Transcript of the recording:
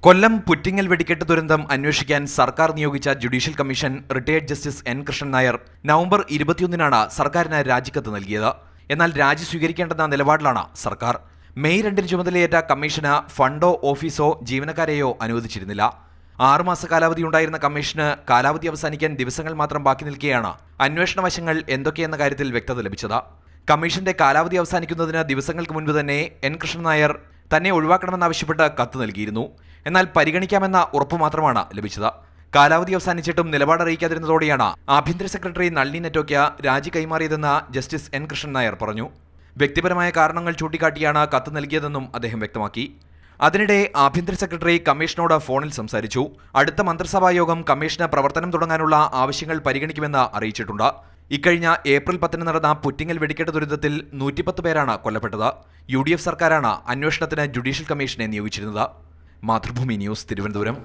കൊല്ലം പുറ്റിങ്ങൽ വെടിക്കെട്ട് ദുരന്തം അന്വേഷിക്കാൻ സർക്കാർ നിയോഗിച്ച judicial commission retired justice N Krishnan Nair November 21-നാണ് സർക്കാരിന് രാജിക്കത്ത് നൽകിയത്. എന്നാൽ രാജി സ്വീകരിക്കേണ്ടെന്ന നിലപാടിലാണ് സർക്കാർ. മെയ് 2-ന് ചുമതലയേറ്റ കമ്മീഷന് ഫണ്ടോ ഓഫീസോ ജീവനക്കാരെയോ അനുവദിച്ചിരുന്നില്ല. 6 മാസ കാലാവധിയുണ്ടായിരുന്ന കമ്മീഷന് കാലാവധി അവസാനിക്കാൻ ദിവസങ്ങൾ മാത്രം ബാക്കി നിൽക്കെയാണ് അന്വേഷണ വശങ്ങൾ എന്തൊക്കെയെന്ന കാര്യത്തിൽ വ്യക്തത ലഭിച്ചത്. കമ്മീഷന്റെ കാലാവധി അവസാനിക്കുന്നതിന് ദിവസങ്ങൾക്ക് മുൻപ് തന്നെ എൻ കൃഷ്ണൻ നായർ തന്നെ ഒഴിവാക്കണമെന്നാവശ്യപ്പെട്ട് കത്ത് നൽകിയിരുന്നു. എന്നാൽ പരിഗണിക്കാമെന്ന ഉറപ്പ് മാത്രമാണ് ലഭിച്ചത്. കാലാവധി അവസാനിച്ചിട്ടും നിലപാടറിയിക്കാതിരുന്നതോടെയാണ് ആഭ്യന്തര സെക്രട്ടറി നളിനി നെറ്റോയ്ക്ക് രാജി കൈമാറിയതെന്ന് ജസ്റ്റിസ് എൻ കൃഷ്ണൻ നായർ പറഞ്ഞു. വ്യക്തിപരമായ കാരണങ്ങൾ ചൂണ്ടിക്കാട്ടിയാണ് കത്ത് നൽകിയതെന്നും അദ്ദേഹം വ്യക്തമാക്കി. അതിനിടെ ആഭ്യന്തര സെക്രട്ടറി കമ്മീഷനോട് ഫോണിൽ സംസാരിച്ചു. അടുത്ത മന്ത്രിസഭാ യോഗം കമ്മീഷന് പ്രവർത്തനം തുടങ്ങാനുള്ള ആവശ്യങ്ങൾ പരിഗണിക്കുമെന്ന് അറിയിച്ചിട്ടുണ്ട്. ഇക്കഴിഞ്ഞ ഏപ്രിൽ 10-ന് നടന്ന പുറ്റിങ്ങൽ വെടിക്കെട്ട് ദുരന്തത്തിൽ 110 പേരാണ് കൊല്ലപ്പെട്ടത്. UDF സർക്കാരാണ് അന്വേഷണത്തിന് ജുഡീഷ്യൽ കമ്മീഷനെ നിയോഗിച്ചിരുന്നത്. മാതൃഭൂമി ന്യൂസ്, തിരുവനന്തപുരം.